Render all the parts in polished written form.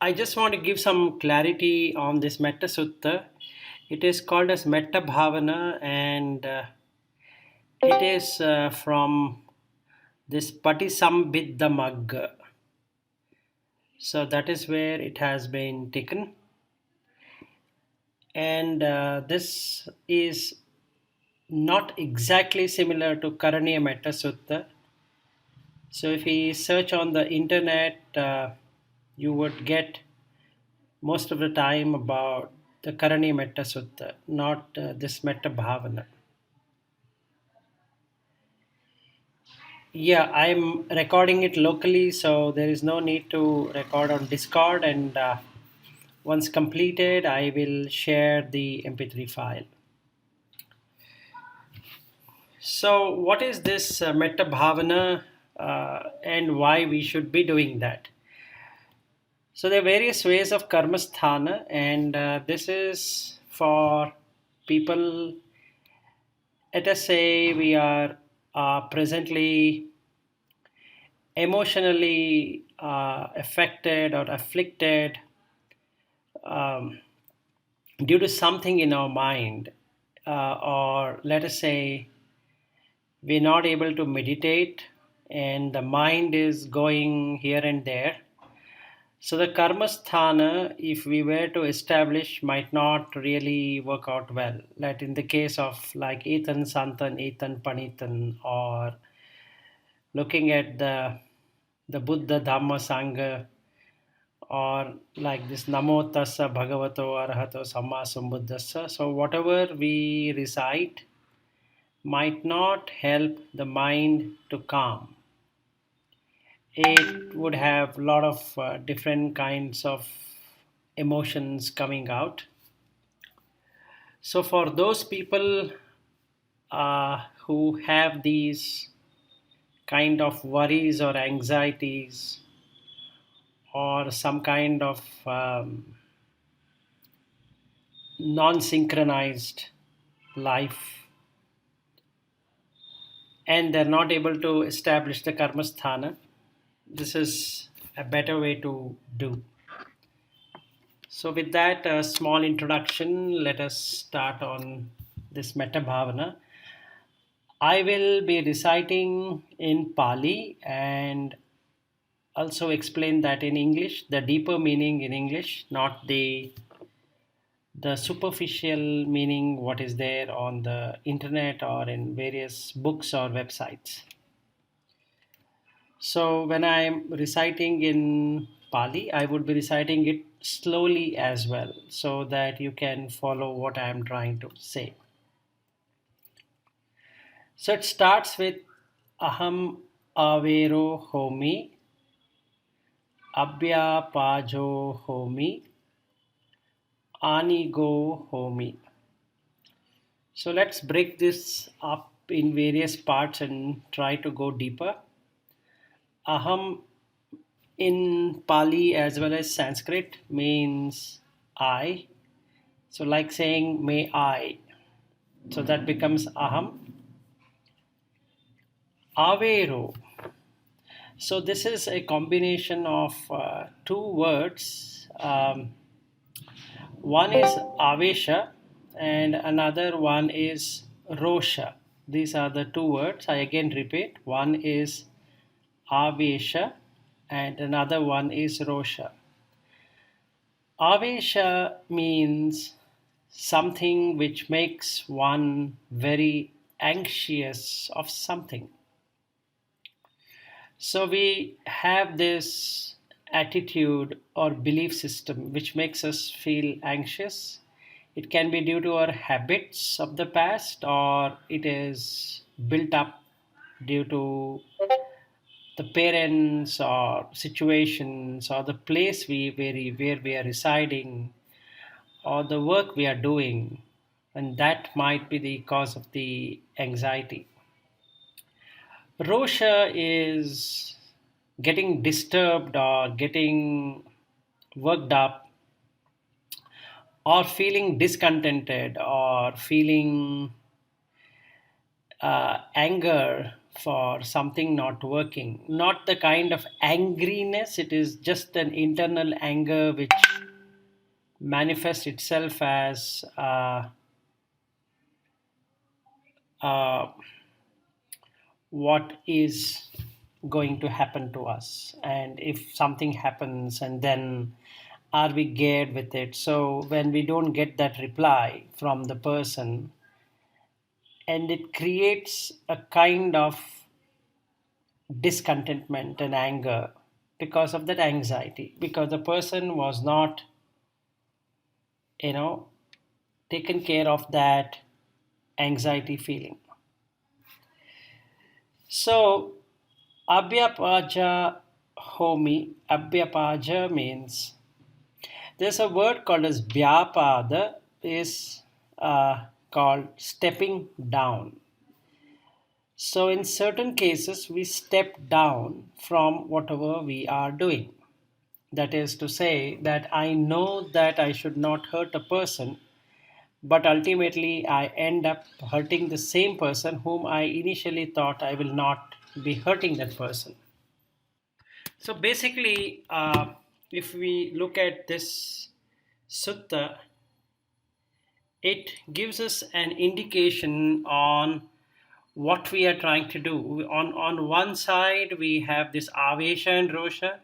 I just want to give some clarity on this Metta Sutta. It is called as Metta Bhavana, and it is from this Patisambhiddhamagga. So that is where it has been taken, and this is not exactly similar to Karaniya Metta Sutta. So if we search on the internet, you would get most of the time about the Karani Metta Sutta, not this Metta Bhavana. Yeah, I'm recording it locally, so there is no need to record on Discord. And once completed, I will share the MP3 file. So, what is this Metta Bhavana and why we should be doing that? So, there are various ways of karmasthana, and this is for people. Let us say we are presently emotionally affected or afflicted um, due to something in our mind, or let us say we're not able to meditate and the mind is going here and there. So the karmasthana, if we were to establish, might not really work out well. Like in the case of like Ethan Santan, Ethan Panitan, or looking at the Buddha Dhamma Sangha, or like this Namo Tassa Bhagavato Arahato Samma Sambuddhassa. So whatever we recite might not help the mind to calm. It would have a lot of different kinds of emotions coming out. So for those people who have these kind of worries or anxieties or some kind of non-synchronized life, and they're not able to establish the karmasthana, this is a better way to do. So with that small introduction, let us start on this Metta Bhavana. I will be reciting in Pali and also explain that in English, the deeper meaning in English, not the superficial meaning what is there on the internet or in various books or websites. So when I'm reciting in Pali, I would be reciting it slowly as well so that you can follow what I'm trying to say. So it starts with Aham Avero Homi, Abhya Pajo Homi, Anigo Homi. So let's break this up in various parts and try to go deeper. Aham in Pali as well as Sanskrit means I. So like saying may I. So that becomes aham. Avero. So this is a combination of two words. One is avesha and another one is rosha. These are the two words. I again repeat. One is avesha and another one is rosha. Avesha means something which makes one very anxious of something. So we have this attitude or belief system which makes us feel anxious. It can be due to our habits of the past, or it is built up due to the parents or situations or the place where we are residing or the work we are doing, and that might be the cause of the anxiety. Rosha is getting disturbed or getting worked up or feeling discontented or feeling anger for something not working. Not the kind of angriness, it is just an internal anger which manifests itself as uh, what is going to happen to us. And if something happens, and then are we geared with it? So when we don't get that reply from the person, and it creates a kind of discontentment and anger because of that anxiety, because the person was not, you know, taken care of that anxiety feeling. So abhyapaja homi, abhyapaja means there's a word called as vyapada, is called stepping down. So in certain cases we step down from whatever we are doing. That is to say that I know that I should not hurt a person, but ultimately I end up hurting the same person whom I initially thought I will not be hurting that person. So basically, if we look at this sutta, it gives us an indication on what we are trying to do. On one side, we have this avesha and rosha.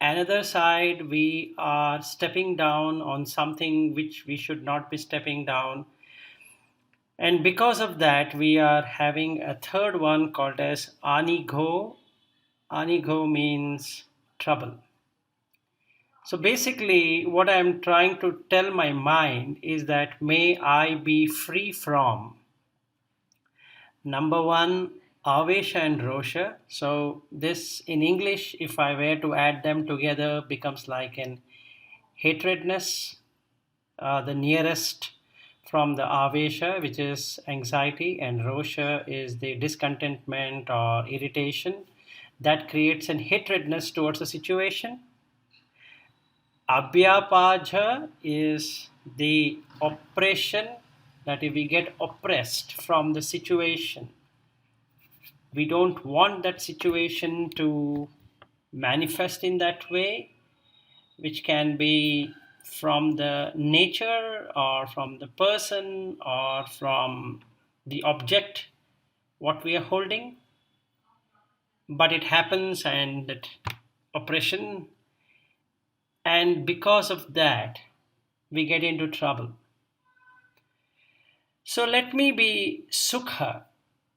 Another side, we are stepping down on something which we should not be stepping down. And because of that, we are having a third one called as anigo. Anigo means trouble. So basically, what I'm trying to tell my mind is that may I be free from number one, avesha and rosha. So this in English, if I were to add them together, becomes like an hatredness, the nearest from the avesha, which is anxiety, and rosha is the discontentment or irritation that creates an hatredness towards a situation. Abhyapaja is the oppression, that if we get oppressed from the situation, we don't want that situation to manifest in that way, which can be from the nature or from the person or from the object what we are holding, but it happens, and that oppression, and because of that we get into trouble. So let me be sukha.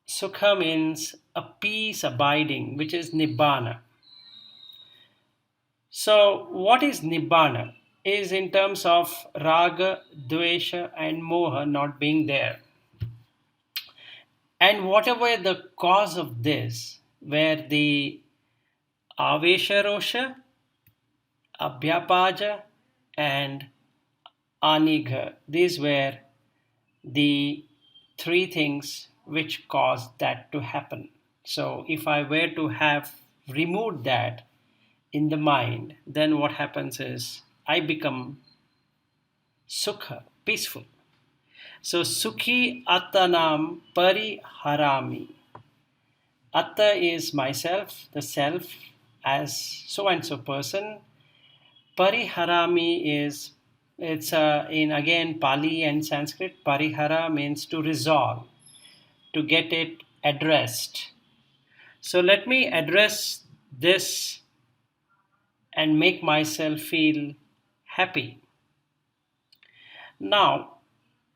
Sukha means a peace abiding, which is nibbana. So what is nibbana? Is in terms of raga, dvesha, and moha not being there. And whatever the cause of this, where the avesha rosha, abhyapaja, and anigha, these were the three things which caused that to happen. So if I were to have removed that in the mind, then what happens is I become sukha, peaceful. So sukhi attanam pariharami. Atta is myself, the self, as so and so person. Pariharami is, it's in again Pali and Sanskrit. Parihara means to resolve, to get it addressed. So let me address this and make myself feel happy. Now,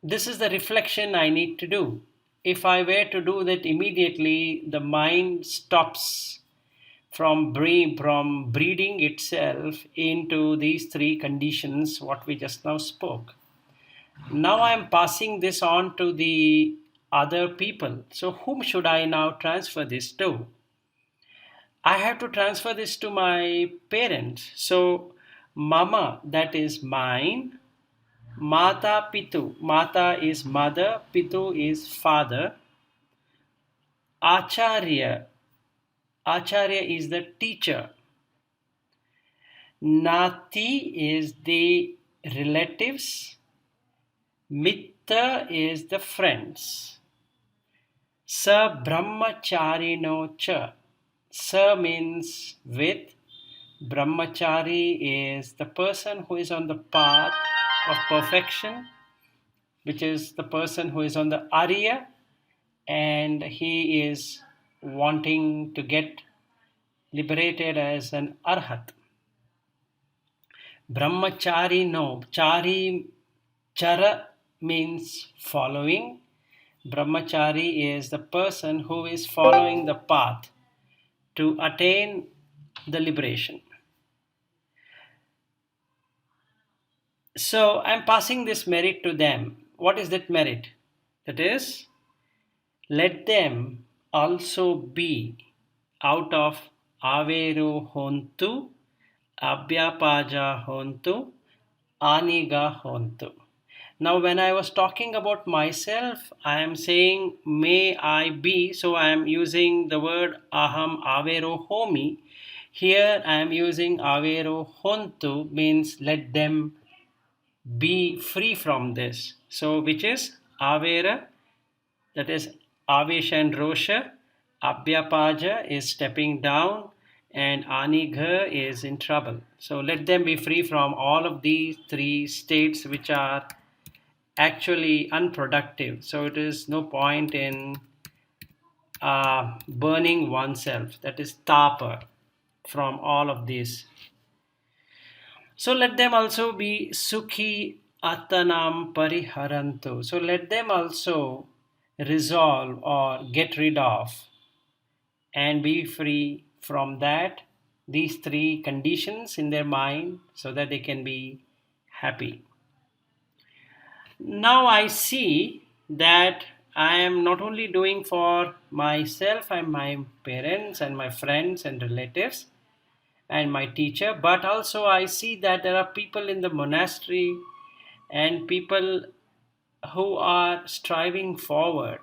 this is the reflection I need to do. If I were to do that immediately, the mind stops from breeding itself into these three conditions, what we just now spoke. Now I am passing this on to the other people. So, whom should I now transfer this to? I have to transfer this to my parents. So, mama, that is mine. Mata pitu. Mata is mother, pitu is father. Acharya. Acharya is the teacher. Nati is the relatives. Mitta is the friends. Sa brahmacharino cha. Sa means with. Brahmachari is the person who is on the path of perfection, which is the person who is on the Arya, and he is wanting to get liberated as an Arhat. Brahmachari, no. Chari, chara means following. Brahmachari is the person who is following the path to attain the liberation. So I'm passing this merit to them. What is that merit? That is, let them also be out of Averu Hontu, Abhyapaja Hontu, Aniga Hontu. Now, when I was talking about myself, I am saying, may I be. So, I am using the word aham avero homi. Here, I am using avero hontu, means let them be free from this. So, which is avera, that is Avesh and Rosha. Abhyapaja is stepping down, and Anigha is in trouble. So let them be free from all of these three states which are actually unproductive. So it is no point in burning oneself. That is tapa from all of these. So let them also be sukhi atanam pariharantu. So let them also resolve or get rid of and be free from that, these three conditions in their mind, so that they can be happy. Now I see that I am not only doing for myself and my parents and my friends and relatives and my teacher, but also I see that there are people in the monastery and people who are striving forward.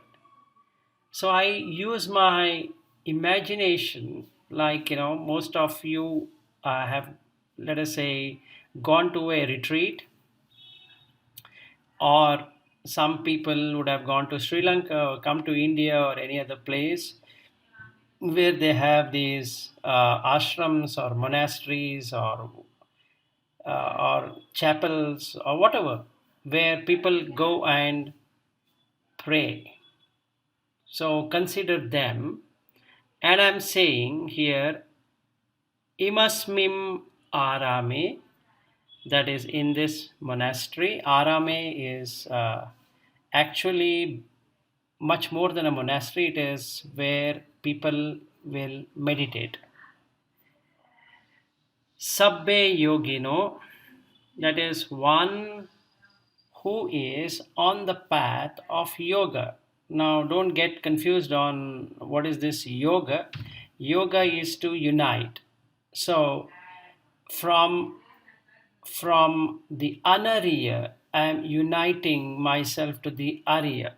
So I use my imagination, like, most of you have, let us say, gone to a retreat, or some people would have gone to Sri Lanka or come to India or any other place where they have these ashrams or monasteries or chapels or whatever, where people go and pray. So consider them. And I'm saying here, imasmim arame, that is in this monastery. Arame is actually much more than a monastery, it is where people will meditate. Sabbe yogino, that is one who is on the path of yoga. Now, don't get confused on what is this yoga. Yoga is to unite. So, from the anariya, I am uniting myself to the Arya,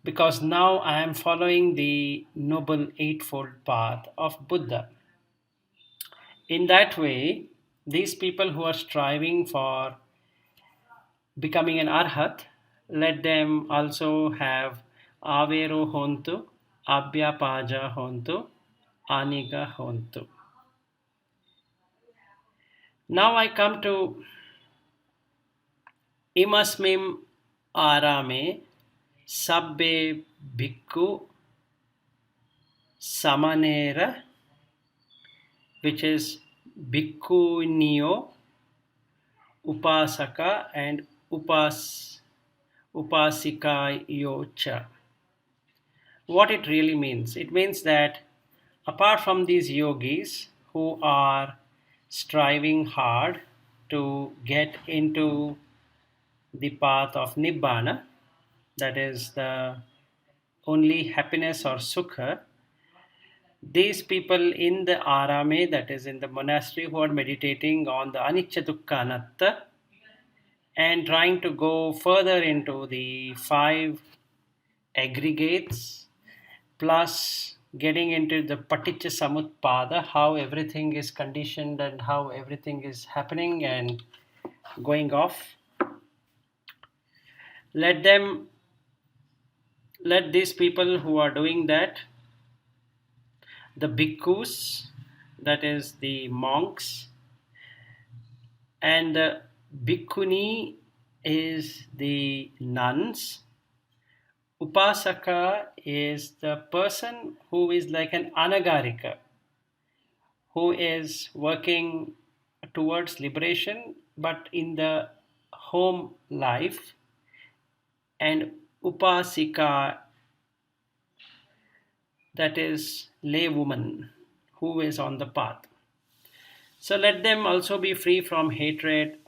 because now I am following the Noble Eightfold Path of Buddha. In that way, these people who are striving for becoming an Arhat, let them also have Avero Hontu, Abhyapaja Hontu, Aniga Hontu. Now I come to Imasmim Arame Sabbe Bhikkhu Samanera, which is Bhikkhu Upasaka and Upasika Yocha. What it really means? It means that apart from these yogis who are striving hard to get into the path of Nibbana, that is the only happiness or sukha, these people in the arame, that is in the monastery, who are meditating on the anicca dukkha anatta and trying to go further into the five aggregates, plus getting into the paticca samutpada, how everything is conditioned and how everything is happening and going off. Let them Let these people who are doing that, the bhikkhus, that is the monks, and the bhikkhuni is the nuns. Upasaka is the person who is like an anagarika, who is working towards liberation but in the home life, and upasika, that is laywoman who is on the path. So let them also be free from hatred,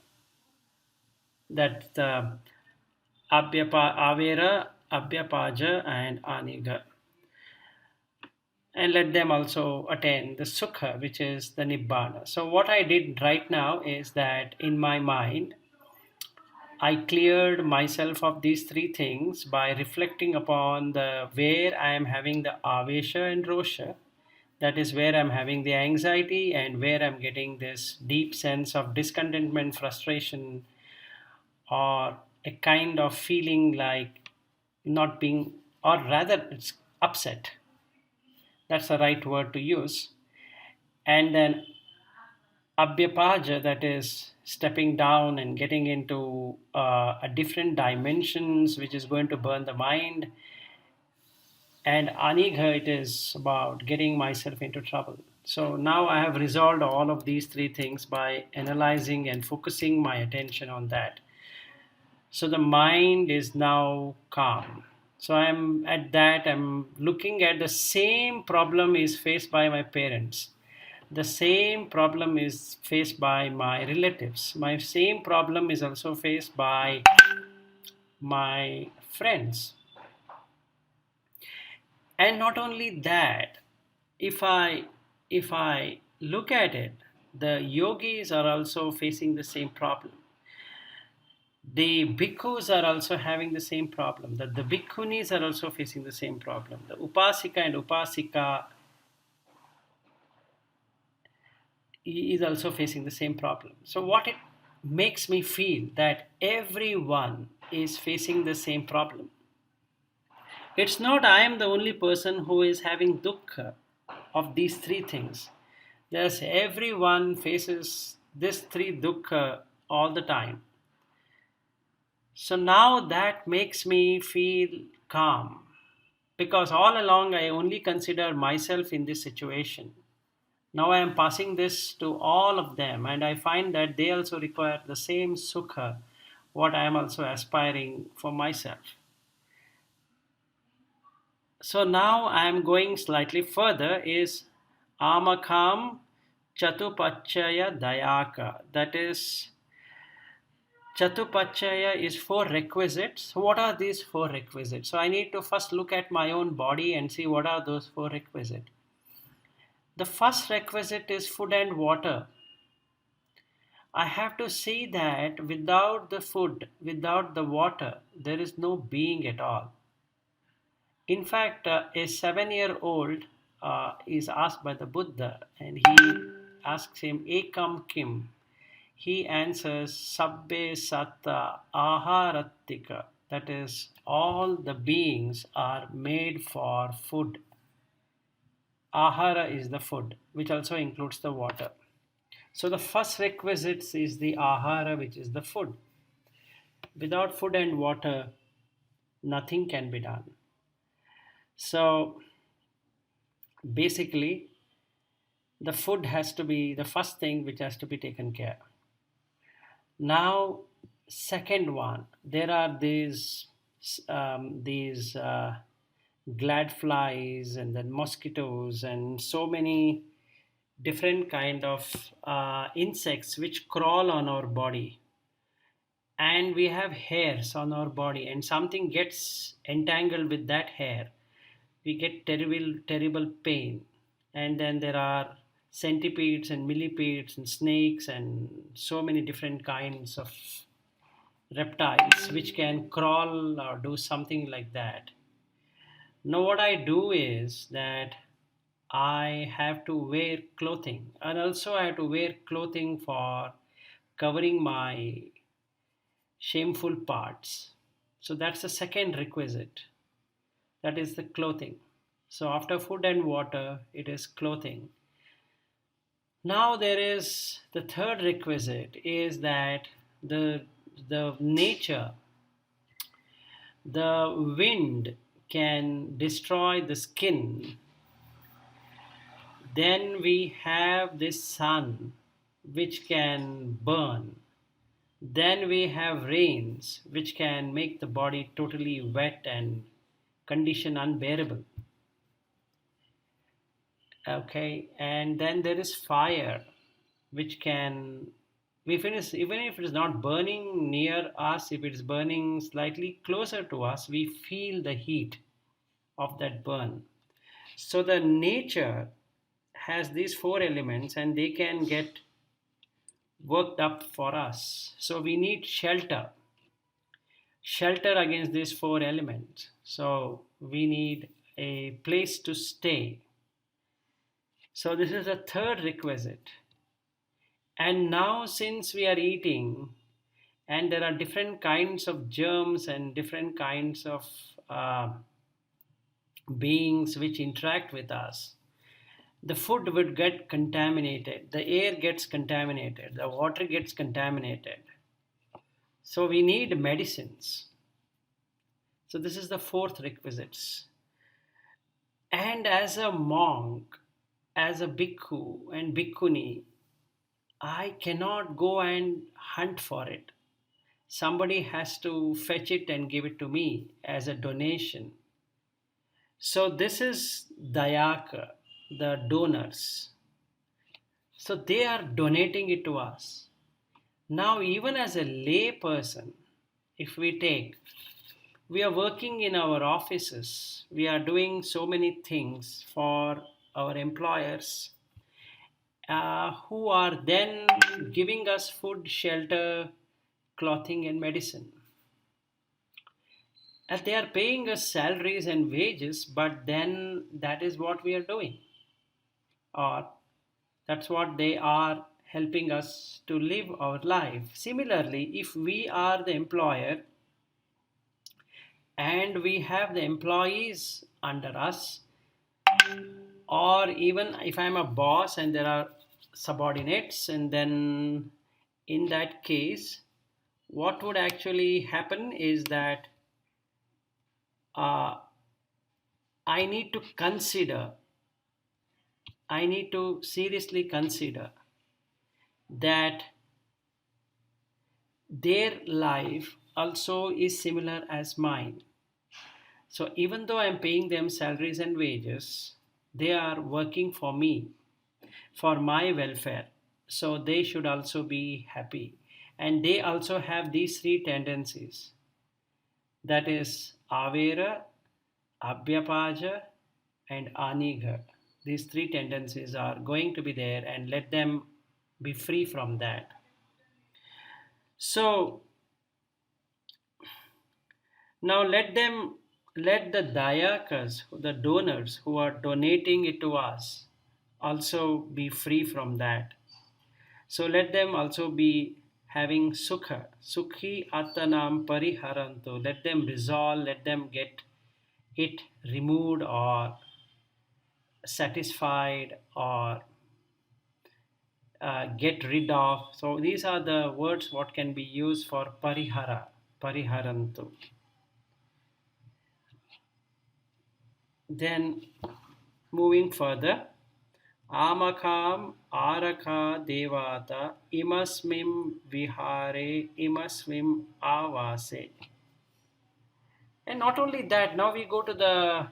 that the avera, abhyapaja, and aniga. And let them also attain the sukha, which is the nibbana. So what I did right now is that in my mind, I cleared myself of these three things by reflecting upon the where I am having the avesha and rosha. That is where I'm having the anxiety and where I'm getting this deep sense of discontentment, frustration, or a kind of feeling like not being, or rather, it's upset. That's the right word to use. And then abhyapaja, that is stepping down and getting into a different dimensions, which is going to burn the mind. And anigha, it is about getting myself into trouble. So now I have resolved all of these three things by analyzing and focusing my attention on that. So the mind is now calm. So I'm at that, I'm looking at the same problem is faced by my parents. The same problem is faced by my relatives. My same problem is also faced by my friends. And not only that, if I if I look at it, the yogis are also facing the same problem. The bhikkhus are also having the same problem. The bhikkhunis are also facing the same problem. The upasika and upasika is also facing the same problem. So what it makes me feel that everyone is facing the same problem. It's not I am the only person who is having dukkha of these three things. Yes, everyone faces this three dukkha all the time. So now that makes me feel calm because all along I only consider myself in this situation. Now I am passing this to all of them, and I find that they also require the same sukha, what I am also aspiring for myself. So now I am going slightly further is amakam chatupachaya dayaka. That is, chatupachaya is four requisites. So what are these four requisites? So I need to first look at my own body and see what are those four requisites. The first requisite is food and water. I have to see that without the food, without the water, there is no being at all. In fact, a 7-year-old is asked by the Buddha, and he asks him, Ekam Kim? He answers, Sabbe Satta Aharatika. That is, all the beings are made for food. Ahara is the food, which also includes the water. So the first requisite is the ahara, which is the food. Without food and water, nothing can be done. So basically, the food has to be the first thing which has to be taken care. Now, second one, there are these glad flies and then mosquitoes and so many different kind of insects which crawl on our body, and we have hairs on our body and something gets entangled with that hair, we get terrible pain. And then there are centipedes and millipedes and snakes and so many different kinds of reptiles which can crawl or do something like that. Now what I do is that I have to wear clothing, and also I have to wear clothing for covering my shameful parts. So that's the second requisite. That is the clothing. So after food and water, it is clothing. Now there is the third requisite is that the the nature, the wind can destroy the skin. Then we have this sun which can burn. Then we have rains which can make the body totally wet and condition unbearable. Okay, and then there is fire which can, we finish, even if it is not burning near us, if it is burning slightly closer to us, we feel the heat of that burn. So the nature has these four elements and they can get worked up for us. So we need shelter against these four elements. So we need a place to stay. So this is the third requisite. And now, since we are eating, and there are different kinds of germs and different kinds of beings which interact with us, the food would get contaminated, the air gets contaminated, the water gets contaminated. So we need medicines. So this is the fourth requisites. And as a monk, as a bhikkhu and bhikkhuni, I cannot go and hunt for it. Somebody has to fetch it and give it to me as a donation. So this is Dayaka, the donors. So they are donating it to us. Now, even as a lay person, if we take, we are working in our offices, we are doing so many things for our employers who are then giving us food, shelter, clothing, and medicine. And they are paying us salaries and wages, but then that is what we are doing, or that's what they are helping us to live our life. Similarly, if we are the employer and we have the employees under us, or even if I'm a boss and there are subordinates, and then in that case, what would actually happen is that uh, I need to consider, I need to seriously consider that their life also is similar as mine. So even though I'm paying them salaries and wages, they are working for me, for my welfare. So they should also be happy. And they also have these three tendencies, that is Avera, Abhyapaja, and Aniga. These three tendencies are going to be there, and let them be free from that. So now let the dayakas, the donors who are donating it to us, also be free from that. So let them also be having sukha, sukhi attanam pariharanto. Let them resolve, let them get it removed or satisfied or get rid of. So these are the words what can be used for parihara, pariharanto. Then moving further, Amakam Araka Devata Imasmim Vihare Imasmim Avase. And not only that, now we go to the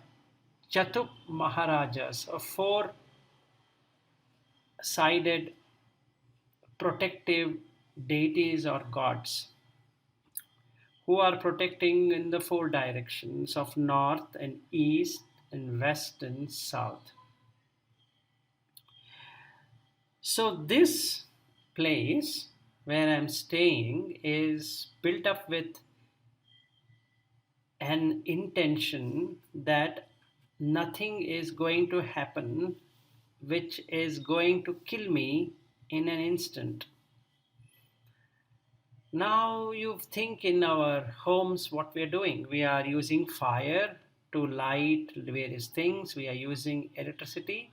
Chatuk Maharajas, a four sided protective deities or gods who are protecting in the four directions of north and east and west and south. So this place where I'm staying is built up with an intention that nothing is going to happen which is going to kill me in an instant. Now you think in our homes what we are doing. We are using fire to light various things. We are using electricity,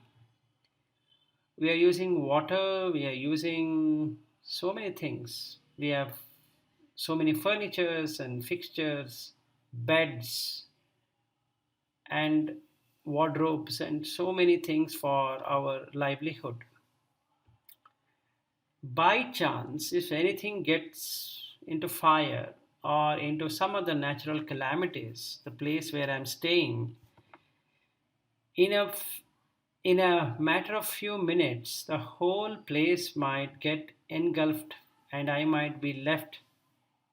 we are using water, we are using so many things. We have so many furnitures and fixtures, beds and wardrobes, and so many things for our livelihood. By chance, if anything gets into fire or into some other natural calamities, the place where I'm staying, in a in a matter of few minutes, the whole place might get engulfed, and I might be left.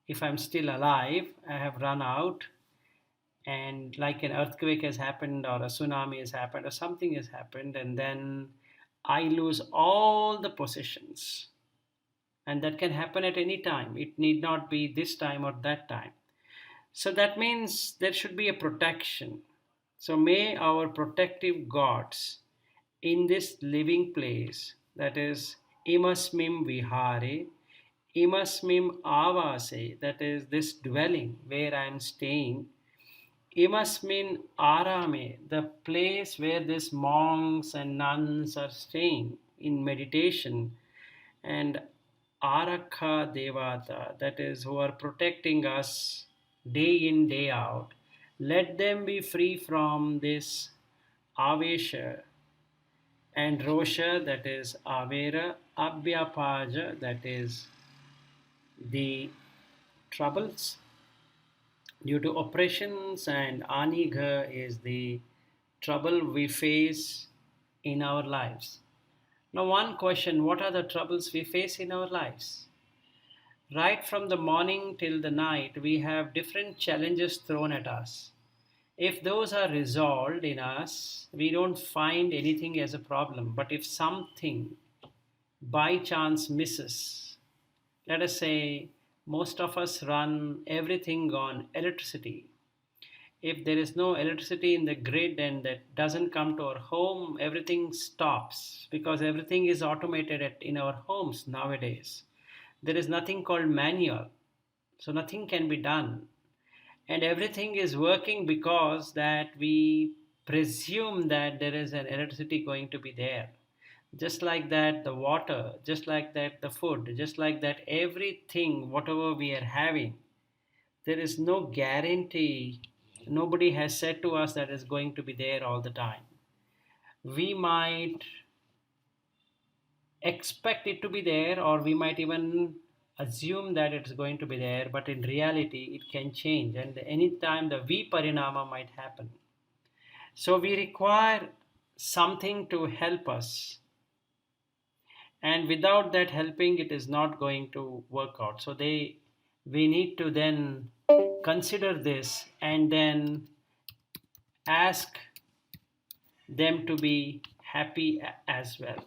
If I'm still alive, I have run out, and like an earthquake has happened, or a tsunami has happened, or something has happened, and then I lose all the possessions. And that can happen at any time. It need not be this time or that time. So that means there should be a protection. So may our protective gods in this living place, that is imasmim vihare, imasmim avase, that is this dwelling where I am staying, imasmin arame, the place where these monks and nuns are staying in meditation, and Arakha Devata, that is, who are protecting us day in, day out. Let them be free from this Avesha and Rosha, that is Avera, Abhyapaja, that is the troubles due to oppressions, and Anigha is the trouble we face in our lives. Now, one question: what are the troubles we face in our lives? Right from the morning till the night, we have different challenges thrown at us. If those are resolved in us, we don't find anything as a problem. But if something by chance misses, let us say most of us run everything on electricity. If there is no electricity in the grid and that doesn't come to our home, everything stops because everything is automated in our homes nowadays. There is nothing called manual, so nothing can be done. And everything is working because that we presume that there is an electricity going to be there. Just like that, the water, just like that, the food, just like that, everything, whatever we are having, there is no guarantee. Nobody has said to us that it's going to be there all the time. We might expect it to be there, or we might even assume that it's going to be there, but in reality it can change, and anytime the viparinama might happen. So we require something to help us, and without that helping it is not going to work out. So they we need to then consider this and then ask them to be happy as well.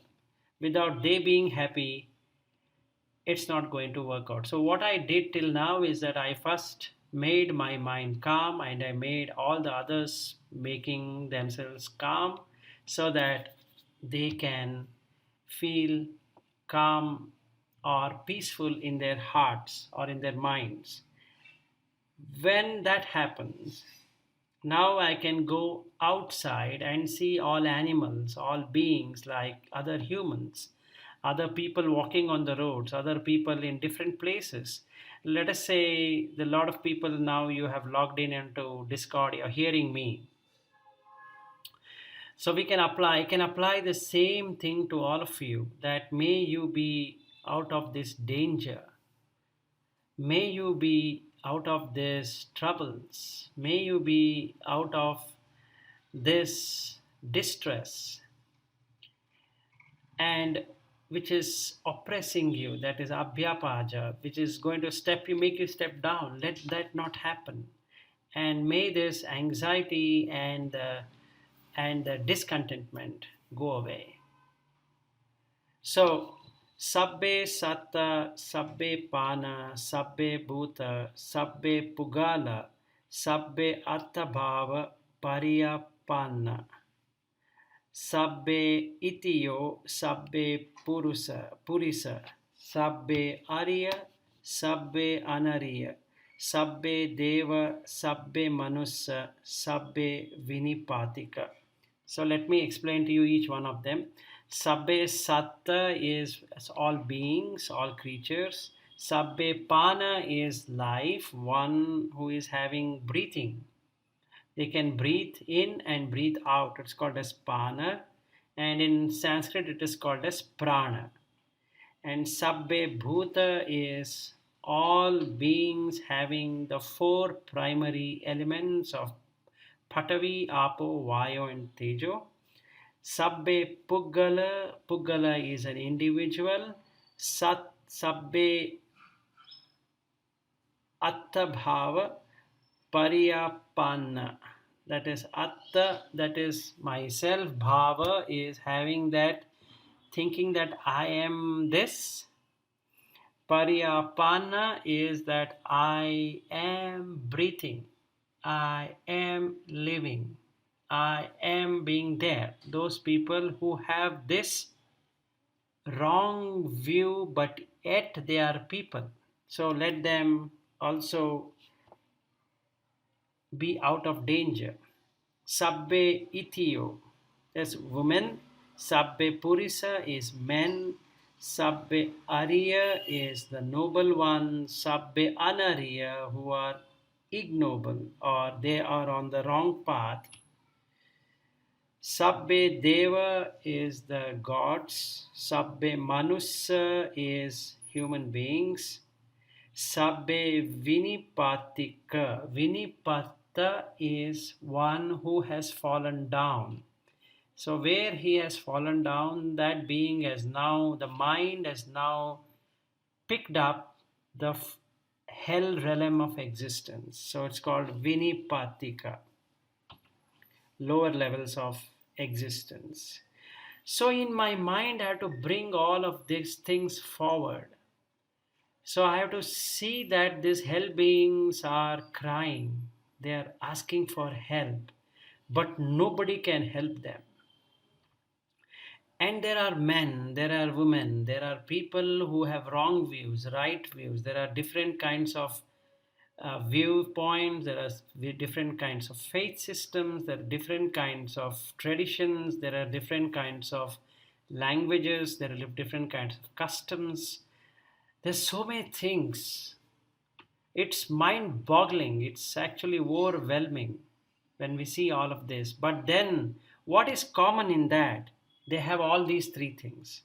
Without they being happy, it's not going to work out. So, what I did till now is that I first made my mind calm, and I made all the others making themselves calm so that they can feel calm or peaceful in their hearts or in their minds. When that happens, now I can go outside and see all animals, all beings like other humans, other people walking on the roads, other people in different places. Let us say the lot of people now you have logged in into Discord, you're hearing me. So I can apply the same thing to all of you, that may you be out of this danger. May you be out of these troubles. May you be out of this distress, and which is oppressing you, that is abhyapaja, which is going to make you step down. Let that not happen. And may this anxiety and the discontentment go away. So, sabbe satta, sabbe pana, sabbe bhuta, sabbe pugala, sabbe arthabhava pariyapanna, sabbe itiyo, sabbe purisa, sabbe arya, sabbe anarya, sabbe deva, sabbe manusa, sabbe vinipatika. So let me explain to you each one of them. Sabbe satta is all beings, all creatures. Sabbe pana is life, one who is having breathing. They can breathe in and breathe out. It's called as pana. And in Sanskrit, it is called as prana. And sabbe bhuta is all beings having the four primary elements of Patavi, Apo, Vayo, and Tejo. Sabbe Puggala, Puggala is an individual. Sabbe Atta Bhava, Pariyapanna. That is Atta, that is myself. Bhava is having that, thinking that I am this. Pariyapana is that I am breathing, I am living, I am being there. Those people who have this wrong view, but yet they are people. So let them also be out of danger. Sabbe itio, that's women. Sabbe purisa is men. Sabbe ariya is the noble one. Sabbe anariya, who are ignoble or they are on the wrong path. Sabbe deva is the gods. Sabbe manusa is human beings. Sabbe vinipatika. Vinipata is one who has fallen down. So where he has fallen down, that being has now, the mind has now picked up the hell realm of existence. So it's called vinipatika, lower levels of existence. So in my mind, I have to bring all of these things forward. So I have to see that these hell beings are crying, they are asking for help, but nobody can help them. And there are men, there are women, there are people who have wrong views, right views. There are different kinds of viewpoints, there are different kinds of faith systems, there are different kinds of traditions, there are different kinds of languages, there are different kinds of customs. There's so many things. It's mind boggling. It's actually overwhelming when we see all of this. But then, what is common in that? They have all these three things.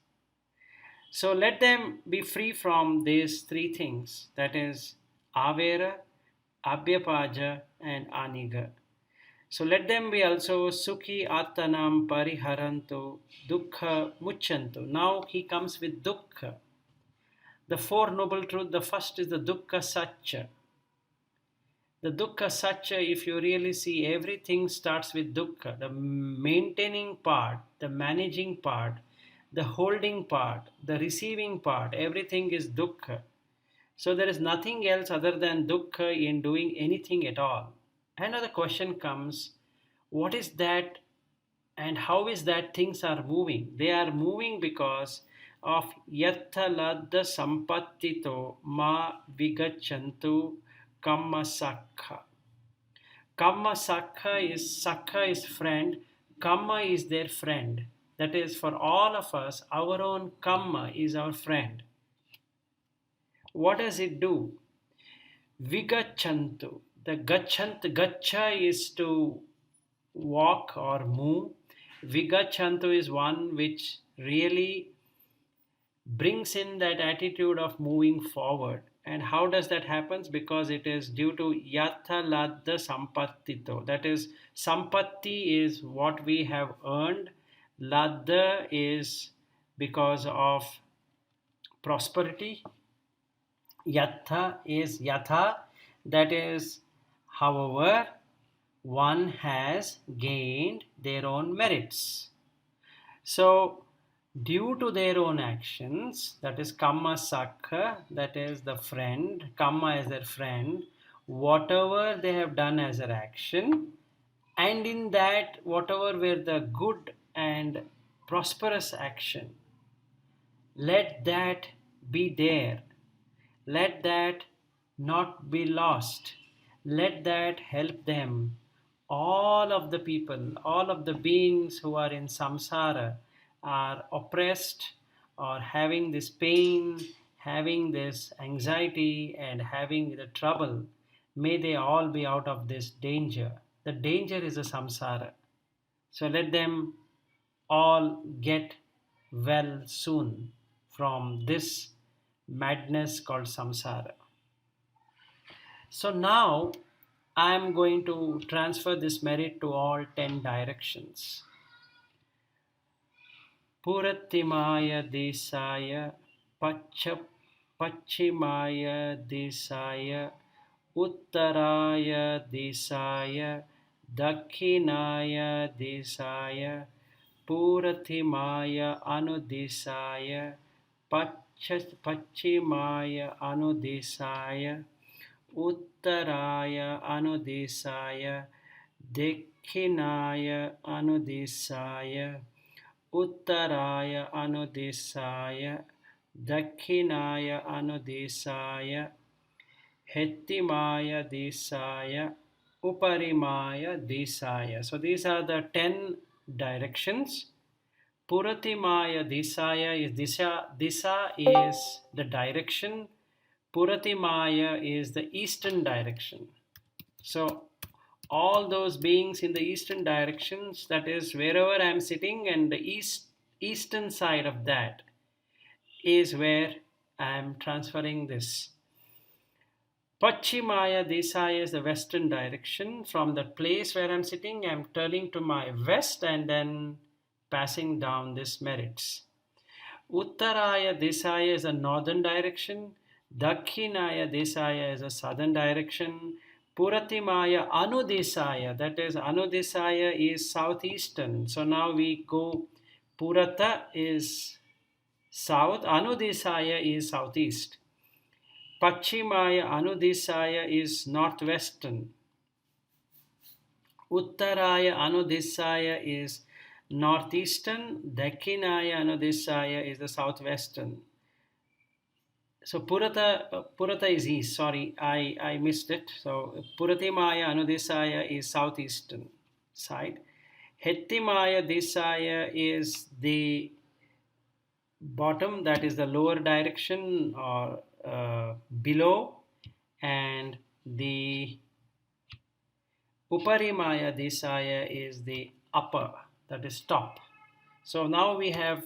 So let them be free from these three things, that is, Avera, Abhyapaja, and Aniga. So let them be also Sukhi Attanam Pariharantu Dukkha Muchantu. Now he comes with Dukkha. The Four Noble Truths, the first is the Dukkha Satcha. The dukkha satcha, if you really see, everything starts with dukkha. The maintaining part, the managing part, the holding part, the receiving part, everything is dukkha. So there is nothing else other than dukkha in doing anything at all. Another question comes, what is that and how is that things are moving? They are moving because of yatta ladda sampattito ma vigachantu kamma sakha. Sakha is friend, Kamma is their friend. That is, for all of us, our own Kamma is our friend. What does it do? Vigachantu. The gacha is to walk or move. Vigachantu is one which really brings in that attitude of moving forward. And how does that happen? Because it is due to yatha ladda sampattito. That is, sampatti is what we have earned. Ladda is because of prosperity. Yatha is yatha. That is, however, one has gained their own merits. So, due to their own actions, that is Kamma Sakha, that is the friend, Kamma is their friend, whatever they have done as an action, and in that, whatever were the good and prosperous action, let that be there. Let that not be lost. Let that help them. All of the people, all of the beings who are in samsara are oppressed or having this pain, having this anxiety, and having the trouble. May they all be out of this danger. The danger is a samsara. So let them all get well soon from this madness called samsara. So now I am going to transfer this merit to all 10 directions. Purattimaya Desaya, Pachimaya Desaya, Uttaraya Desaya, Dakhinaya Desaya, Puratimaya Anudesaya, Pachimaya Anudesaya, Uttaraya Anudesaya, Dakhinaya Anudesaya, Uttaraya Anudesaya, Dakhinaya Anudesaya, Hettimaya Desaya, Uparimaya Desaya. So these are the 10 directions. Puratimaya Desaya is Disa is the direction. Puratimaya is the eastern direction. So all those beings in the eastern directions, that is wherever I am sitting, and the eastern side of that is where I am transferring this. Pachimaya Desaya is the western direction. From the place where I'm sitting, I'm turning to my west and then passing down these merits. Uttaraya Desaya is a northern direction. Dakhinaya Desaya is a southern direction. Puratimaya Anudesaya, that is Anudesaya is southeastern. So now we go, Purata is south, Anudesaya is southeast. Pachimaya Anudesaya is northwestern. Uttaraya Anudesaya is northeastern. Dakhinaya Anudesaya is the southwestern. So Purata is east. Sorry, I missed it. So Puratimaya Anudesaya is southeastern side. Hettimaya Desaya is the bottom, that is the lower direction or below, and the Uparimaya Desaya is the upper, that is top. So now we have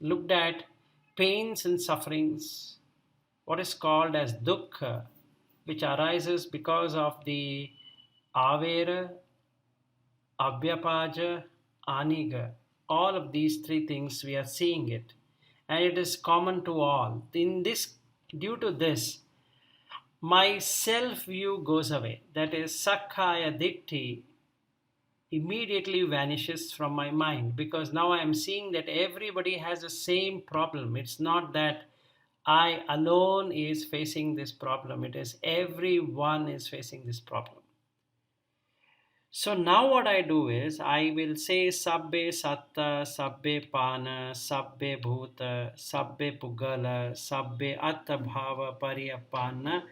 looked at pains and sufferings, what is called as dukkha, which arises because of the avera, abhyapaja, aniga. All of these three things we are seeing it, and it is common to all. In this, due to this, my self view goes away. That is, sakkaya ditthi immediately vanishes from my mind, because now I am seeing that everybody has the same problem. It's not that I alone is facing this problem. It is everyone is facing this problem. So now what I do is I will say sabbe satta, sabbe pana, sabbe bhuta, sabbe pugala, sabbe atta bhava pariyapana,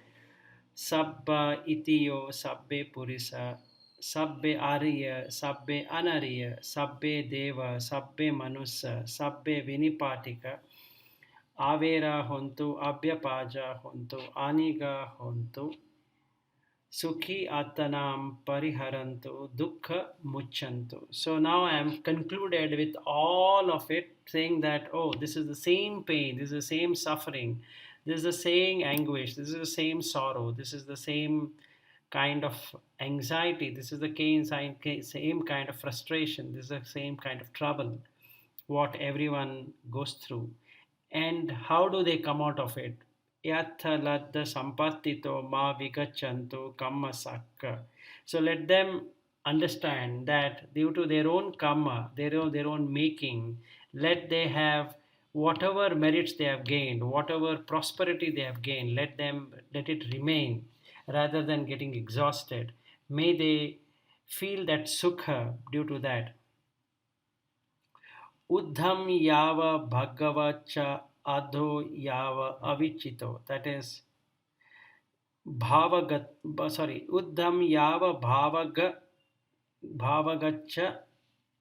sabba itiyo, sabbe purisa, sabbe arya, sabbe anarya, sabbe deva, sabbe manusa, sabbe vinipatika, avera hontu, abhyapaja hontu, aniga hontu, Sukhi Attanam Pariharantu Dukkha Muchantu. So now I am concluded with all of it, saying that, oh, this is the same pain, this is the same suffering, this is the same anguish, this is the same sorrow, this is the same kind of anxiety, this is the same kind of frustration, this is the same kind of trouble what everyone goes through. And how do they come out of it? Yatha ladda sampattito ma vigachantu kamma sakka. So let them understand that due to their own karma, their own making, let they have whatever merits they have gained, whatever prosperity they have gained, let it remain rather than getting exhausted. May they feel that sukha due to that. Uddham yava bhagavacha adho yava avichito. That is, bhavagat, sorry, uddham yava bhavagaccha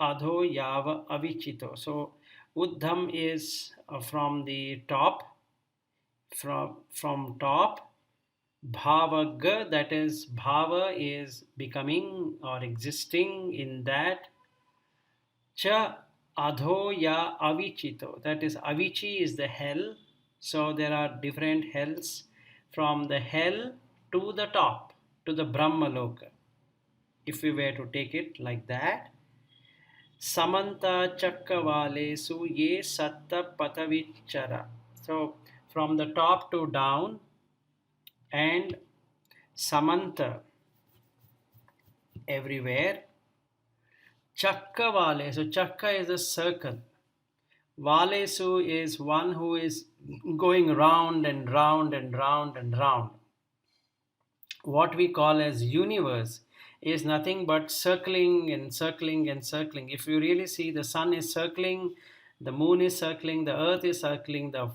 adho yava avichito. So uddham is from the top, from top. Bhavaga, that is bhava is becoming or existing in that. Cha adho ya avichito, that is avichi is the hell. So there are different hells, from the hell to the top, to the Brahma Loka, if we were to take it like that. Samanta Chakkavalesu ye satta patavichara. So from the top to down, and Samanta everywhere. Chakkavale. So Chakka is a circle. Valesu is one who is going round and round and round and round. What we call as universe is nothing but circling and circling and circling. If you really see, the sun is circling, the moon is circling, the earth is circling, the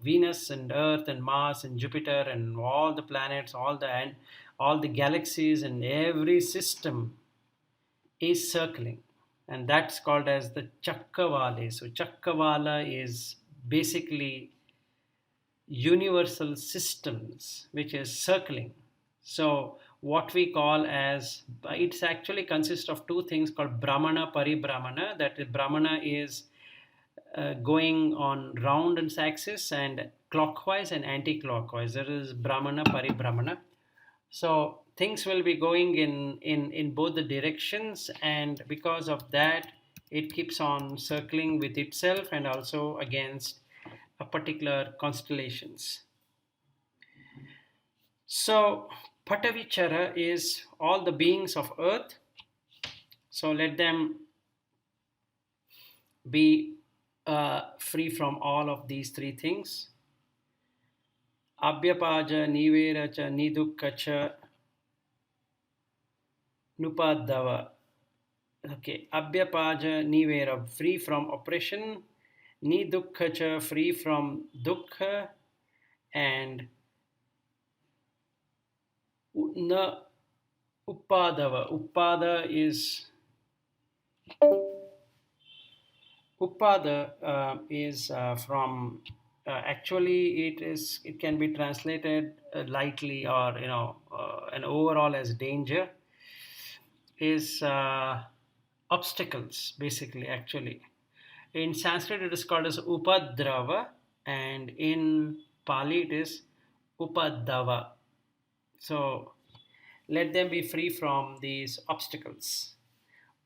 Venus and earth and Mars and Jupiter and all the planets, all the galaxies and every system is circling, and that's called as the Chakkavale. So Chakkavala is basically universal systems which is circling. So what we call as, it's actually consists of two things called Brahmana Paribrahmana. That is, Brahmana is going on round its axis and clockwise and anti-clockwise. There is Brahmana Paribrahmana. So things will be going in both the directions, and because of that it keeps on circling with itself and also against a particular constellations. So Patavichara is all the beings of earth. So let them be free from all of these three things. Abhyapaja, Nivera cha, Nidukka cha, Nupadava. Okay, Abhyapaja, Nivera, free from oppression, Nidukka cha, free from dukkha, and Na Upadava. Upada is from actually it can be translated lightly, or and overall as danger, is obstacles basically. Actually, in Sanskrit it is called as upadrava, and in Pali it is upadava. So let them be free from these obstacles.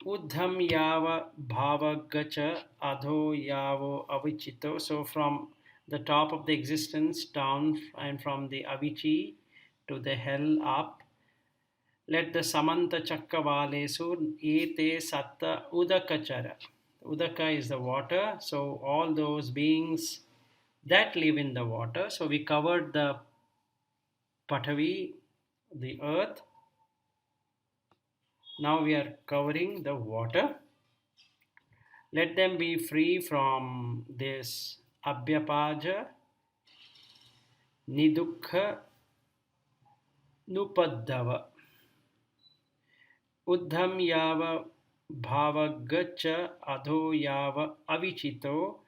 Uddham yava bhavagacha adho yavo avichito. So from the top of the existence down, and from the avichi to the hell up. Let the samanta chakkavalesu ete satta udakachara. Udaka is the water. So all those beings that live in the water. So we covered the Patavi, the earth. Now we are covering the water. Let them be free from this abhyapaja, nidukha, nupaddava. Uddham yava bhavagacha adho yava avichito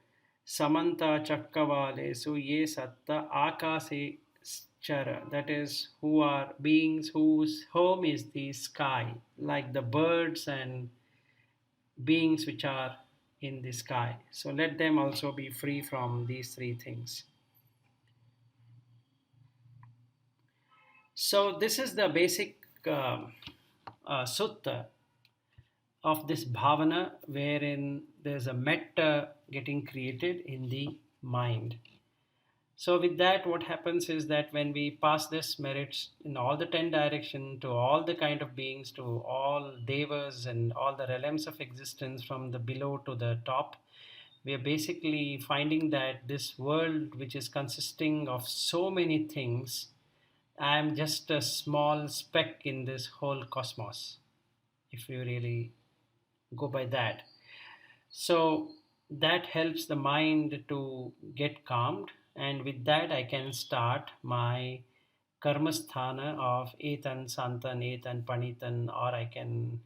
samanta chakkavalesu ye satta akase chara. That is, who are beings whose home is the sky, like the birds and beings which are in the sky. So let them also be free from these three things. So this is the basic sutta of this bhavana, wherein there's a metta getting created in the mind. So with that, what happens is that when we pass this merits in all the 10 direction to all the kind of beings, to all devas and all the realms of existence from the below to the top, we are basically finding that this world, which is consisting of so many things, I am just a small speck in this whole cosmos, if you really go by that. So that helps the mind to get calmed, and with that, I can start my karmasthana of etan santan etan panitan, or I can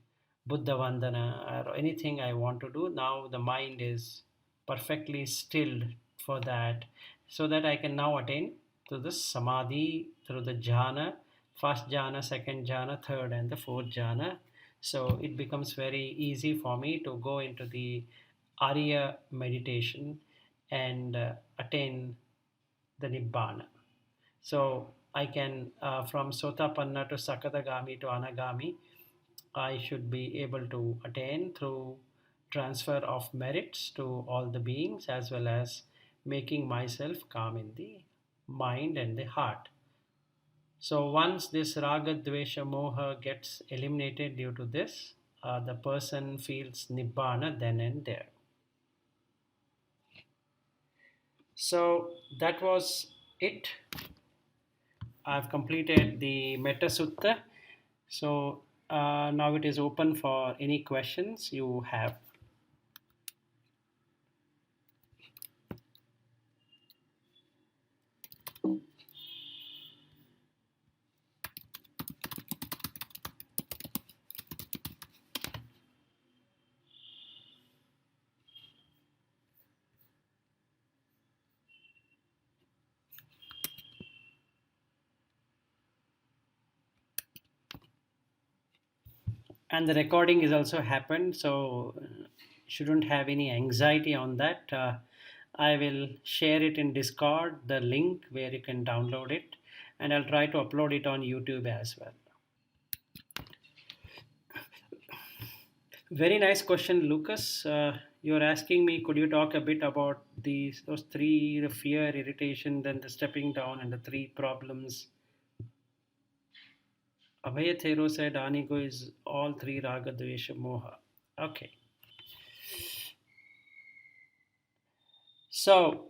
buddha vandana, or anything I want to do. Now the mind is perfectly stilled for that, so that I can now attain to the samadhi through the jhana, first jhana, second jhana, third and the fourth jhana. So it becomes very easy for me to go into the arya meditation and attain the nibbana. So I can, from Sotapanna to Sakadagami to Anagami, I should be able to attain through transfer of merits to all the beings, as well as making myself calm in the mind and the heart. So once this raga, dvesha, moha gets eliminated due to this, the person feels nibbana then and there. So that was it. I've completed the Metta Sutta. So now it is open for any questions you have. And the recording is also happened, so shouldn't have any anxiety on that. I will share it in Discord, the link where you can download it, and I'll try to upload it on YouTube as well. Very nice question, Lucas. You're asking me, could you talk a bit about those three: the fear, irritation, then the stepping down, and the three problems? Abhay Thero said Anigo is all three raga, dvesha, moha. Okay. So,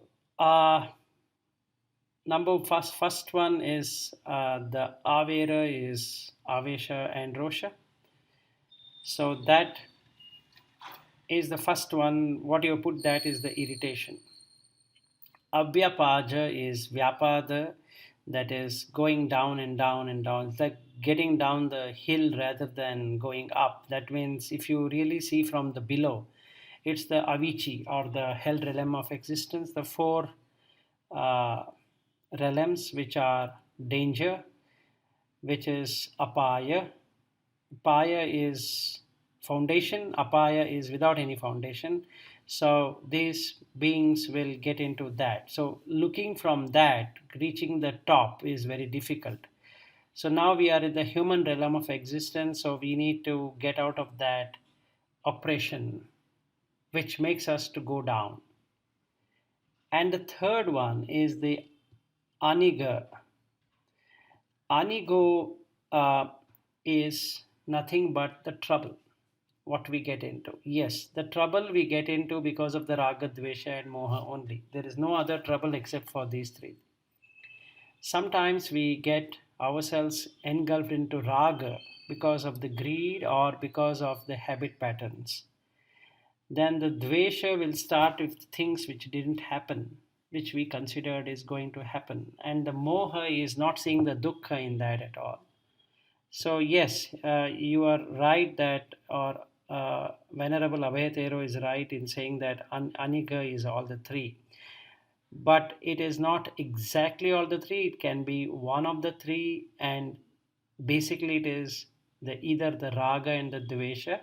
first one is the avera is avesha and rosha. So that is the first one. What you put that is the irritation. Abhyapaja is vyapada, that is going down and down and down. It's like getting down the hill rather than going up. That means if you really see from the below, it's the avici or the hell realm of existence, the four uh, realms which are danger, which is apaya. Paya is foundation, apaya is without any foundation. So these beings will get into that. So looking from that, reaching the top is very difficult. So now we are in the human realm of existence, so we need to get out of that oppression, which makes us to go down. And the third one is the aniga. Anigo is nothing but the trouble what we get into. Yes, the trouble we get into because of the raga, dvesha, and moha only. There is no other trouble except for these three. Sometimes we get ourselves engulfed into raga because of the greed or because of the habit patterns. Then the dvesha will start with things which didn't happen, which we considered is going to happen. And the moha is not seeing the dukkha in that at all. So yes, you are right that, or Venerable Abhayatero is right in saying that Anika is all the three. But it is not exactly all the three. It can be one of the three, and basically it is either the raga and the dvesha,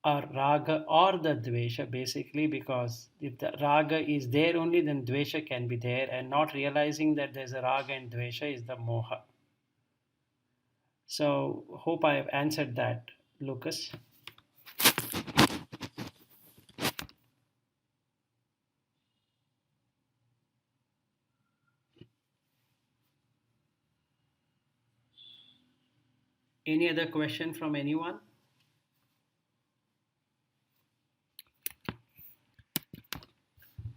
or raga or the dvesha, basically, because if the raga is there only, then dvesha can be there, and not realizing that there's a raga and dvesha is the moha. So hope I have answered that, Lucas. Any other question from anyone?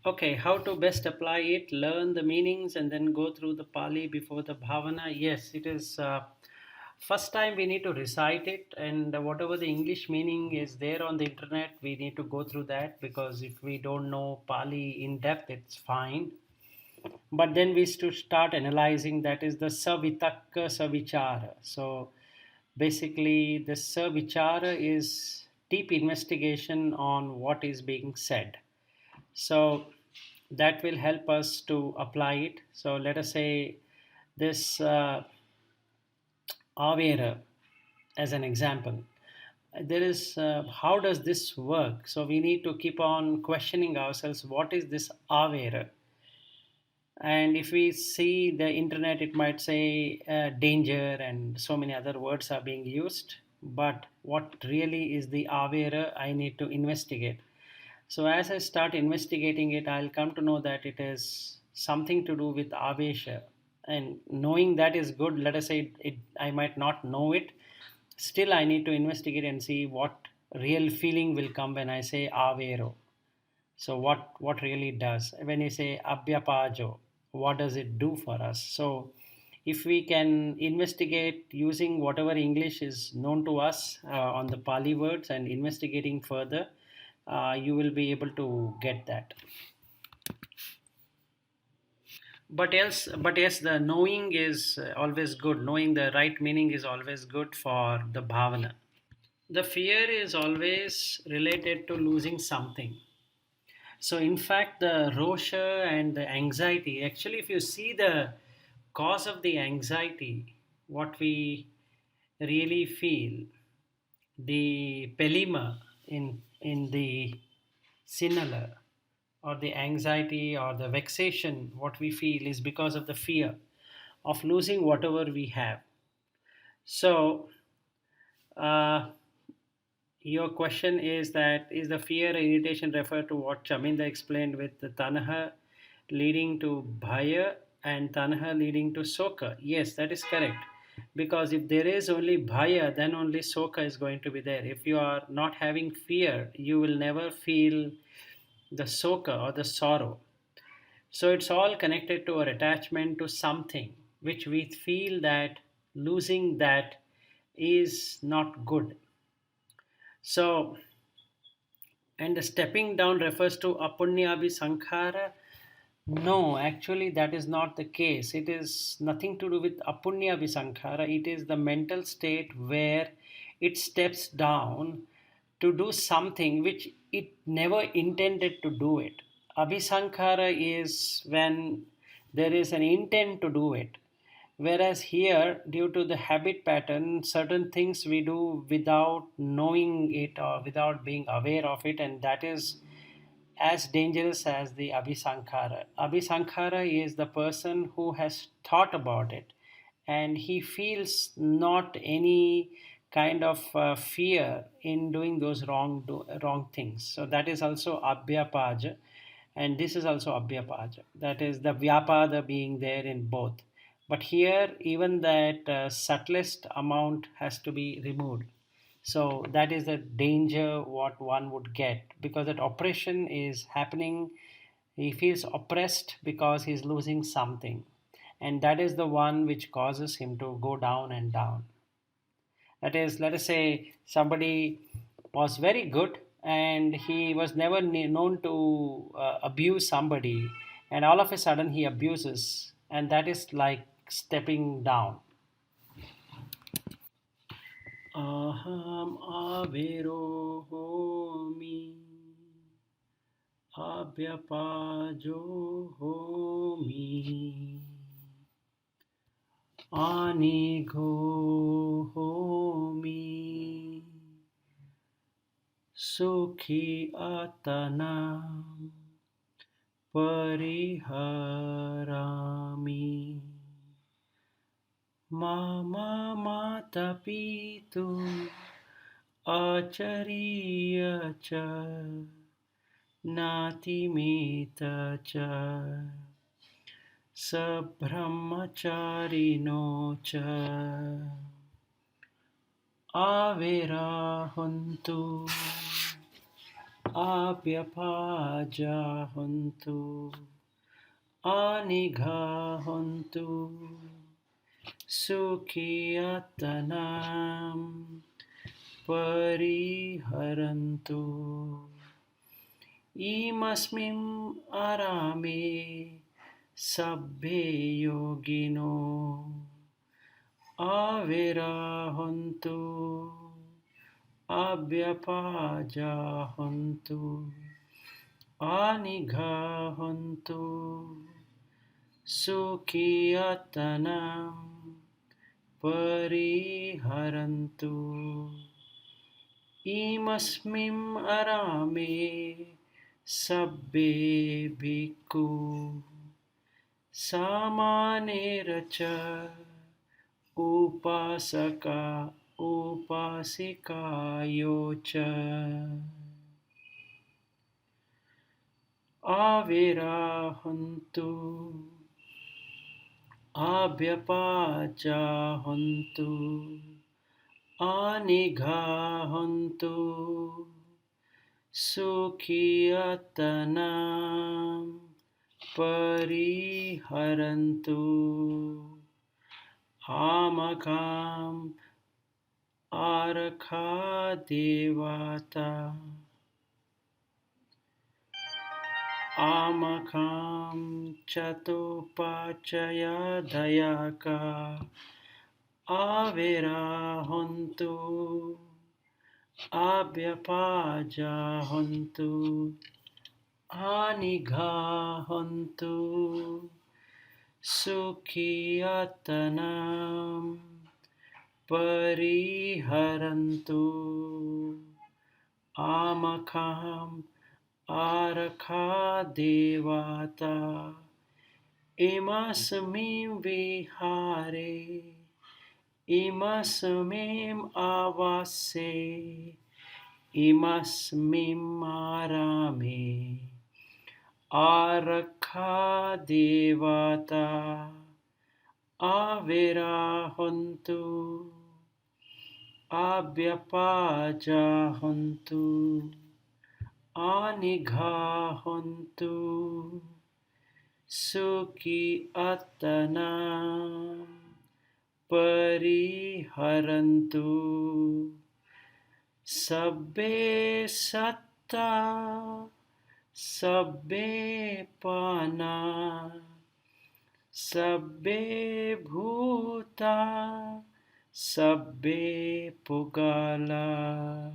Okay, how to best apply it? Learn the meanings and then go through the Pali before the Bhavana. Yes, it is. First time we need to recite it, and whatever the English meaning is there on the internet, we need to go through that, because if we don't know Pali in depth, it's fine. But then we to start analyzing, that is the savitakka savichara. So basically, the savichara is deep investigation on what is being said. So that will help us to apply it. So let us say this avera as an example. There is how does this work? So we need to keep on questioning ourselves. What is this avera? And if we see the internet, it might say danger and so many other words are being used. But what really is the avera? I need to investigate. So as I start investigating it, I'll come to know that it is something to do with avesha. And knowing that is good. Let us say I might not know it. Still, I need to investigate and see what real feeling will come when I say avero. So what really does when you say abhyapajo, what does it do for us? So if we can investigate using whatever English is known to us on the Pali words and investigating further, you will be able to get that. But yes, the knowing is always good. Knowing the right meaning is always good for the bhavana. The fear is always related to losing something. So, in fact, the rosha and the anxiety, actually, if you see the cause of the anxiety, what we really feel, the pelima in the sinala, or the anxiety or the vexation, what we feel is because of the fear of losing whatever we have. So, uh, your question is that is the fear and irritation refer to what Chaminda explained with the tanha leading to bhaya and tanha leading to soka? Yes, that is correct. Because if there is only bhaya, then only soka is going to be there. If you are not having fear, you will never feel the soka or the sorrow. So it's all connected to our attachment to something which we feel that losing that is not good. So, and the stepping down refers to apunyabhi sankhara. No, actually, that is not the case. It is nothing to do with apunyabhi sankhara. It is the mental state where it steps down to do something which it never intended to do it. Abhisankhara is when there is an intent to do it. Whereas here, due to the habit pattern, certain things we do without knowing it or without being aware of it, and that is as dangerous as the Abhisankhara. Abhisankhara is the person who has thought about it and he feels not any kind of fear in doing those wrong things. So that is also Abhyapaja, and this is also Abhyapaja. That is the Vyapada being there in both. But here, even that subtlest amount has to be removed. So that is the danger what one would get, because that oppression is happening. He feels oppressed because he's losing something, and that is the one which causes him to go down and down. That is, let us say somebody was very good and he was never known to abuse somebody, and all of a sudden he abuses, and that is like stepping down. Aham avero homi abhyapajo homi anigo homi sukhi atanam pariharami mama mata pitu acariya cha natimita cha sabrahmacharino cha avirahuntu abhyapajahantu anigahantu sukhiyatanam pariharantu imasmim arame sabbe yogino avirahantu abhyapajahantu anighahantu sukhiyatanam pariharantu imasmim arame sabbe bhikkhu samaneracha upasaka upasikayocha avirahantu abhyapajahantu anighahantu sukhiyatanam pariharantu amakam arakha amakam chatupachaya dayaka avirahantu abhyapajahantu anighahantu sukhiyatanam pariharantu amakam arakha devata imasmim vihare imasmim avase imasmim arame arakha devata avirahantu abhyapajahantu anighahantu sukhiyatanam pariharantu sabbe satta sabbe pana sabbe bhuta sabbe pugala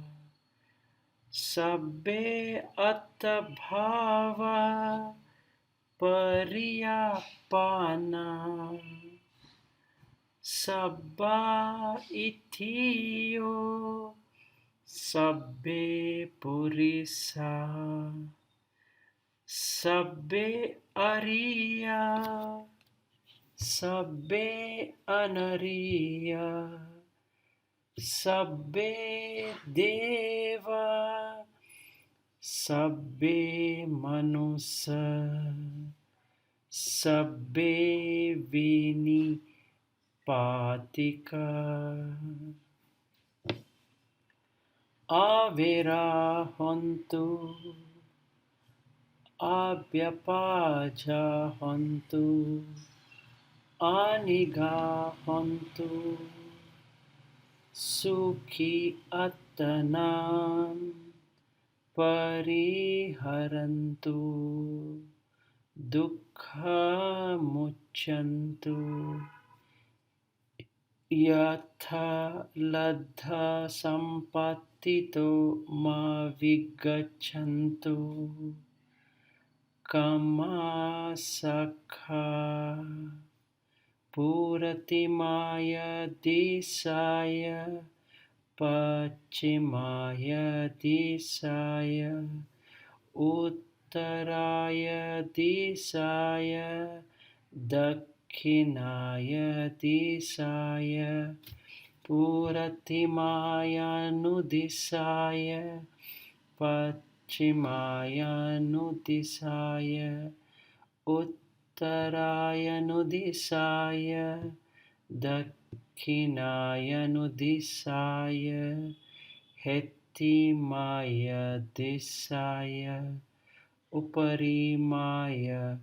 sabbe attabhava pariyapana sabba itiyo sabbe purisa sabbe ariya sabbe anariya sabbe deva sabbe manusa sabbe vini patika avirahantu abhyapajahantu anighahantu sukhiyatanam pariharantu dukkha muchantu yatha ladha sampattito ma vigachantu kama sakha puratimaya disaya pachimaya disaya uttaraya disaya dakhinaya disaya puratimaya nudisaya pachimaya nudisaya uttaraya nudisaya dakhinaya nudisaya hetimaya disaya uparimaya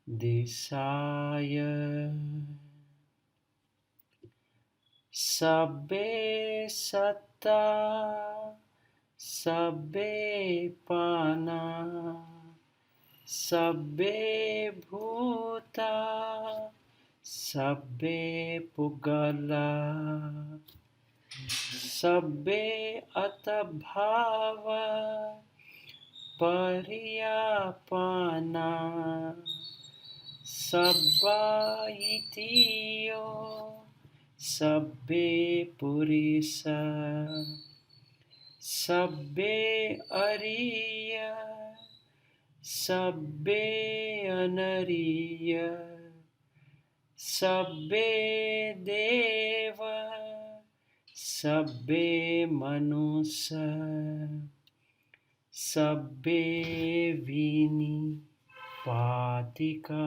disaya sabbe satta sabbe pana sabbe bhuta sabbe pugala sabbe atabhava pariyapana sabba itiyo sabbe purisa sabbe ariya sabbe anariya sabbe deva sabbe manusa sabbe vini patika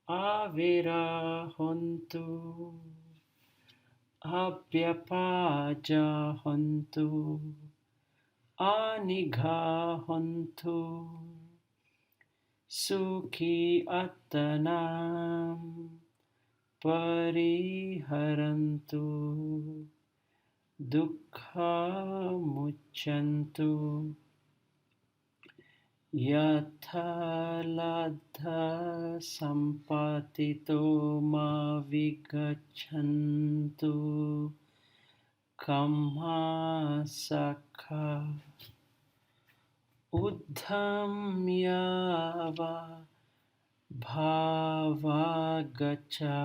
avira hontu abhyapaja hontu anigha hontu sukhi attanam pariharantu dukkha muchantu yatha ladha sampatito ma vigachantu kamha sakha uddhamyava bhavagacha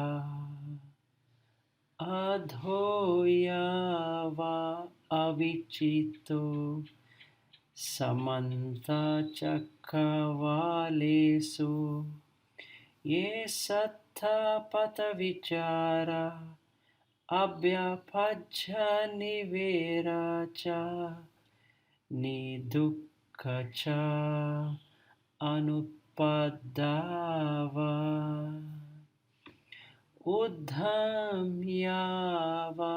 adhoyava avichito samanta chakavalesu ye sattha pata vichara abhyapajja niveracha nidukkacha anupadava uddhamyava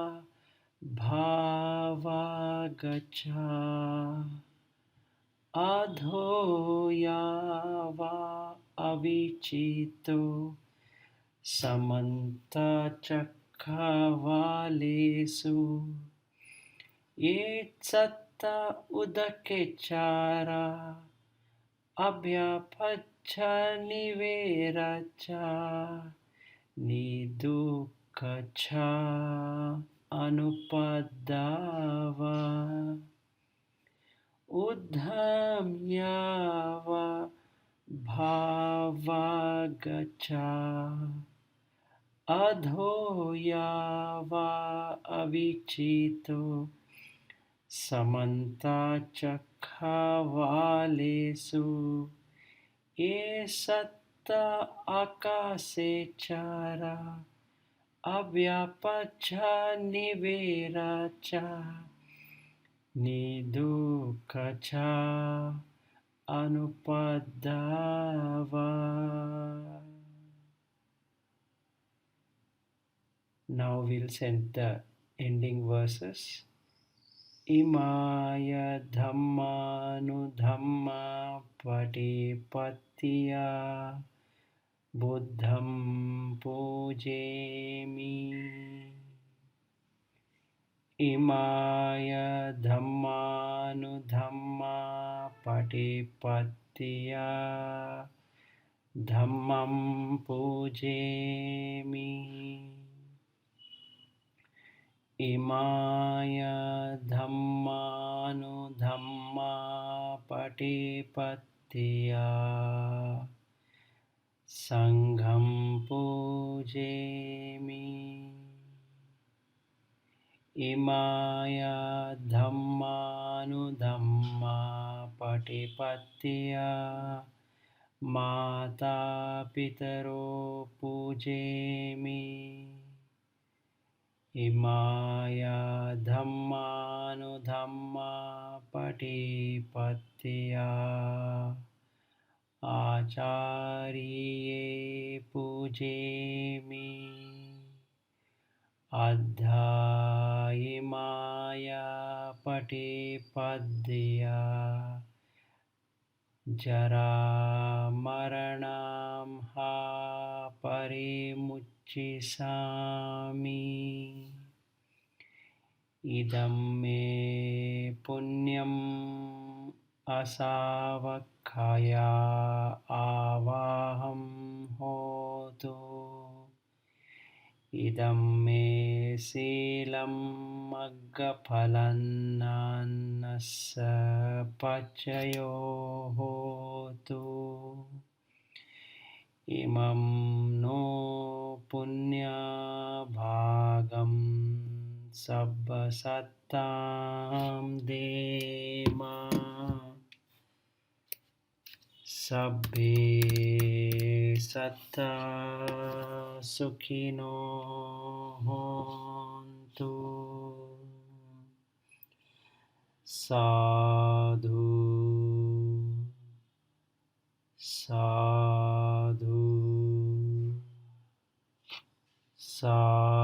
bhavagacha adhoyava avichito samanta chakavalesu ye satta udakechara abhyapaccha niveracha nidukkacha anupadava uddhamyava bhavagacha adhoyava avichito samanta chakhavalesu ye satta akasechara abhyapaccha niveracha nidukkacha anupadava. Now we'll send the ending verses. Imaya Dhamma Patipattiya Buddham Pujemi. Imaya Dhamma Patipattiya Dhammam Pujemi. Imaya Dhamma Patipattiya Sangham Pujemi. Imaya Dhamma Patipattiya Mata Pitaro Pujemi. Imaya Dhamma Patipattiya Acharye Pujemi. Addha Imaya Patipattiya Jara Maranam Ha Parimuchisami. Idam me punyam asavakkaya avaham hotu idam me silam maggaphalannassa pachayo hotu imam no punya bhagam sabba sattam dema sabbe satta sukhino hontu sadhu sadhu sadhu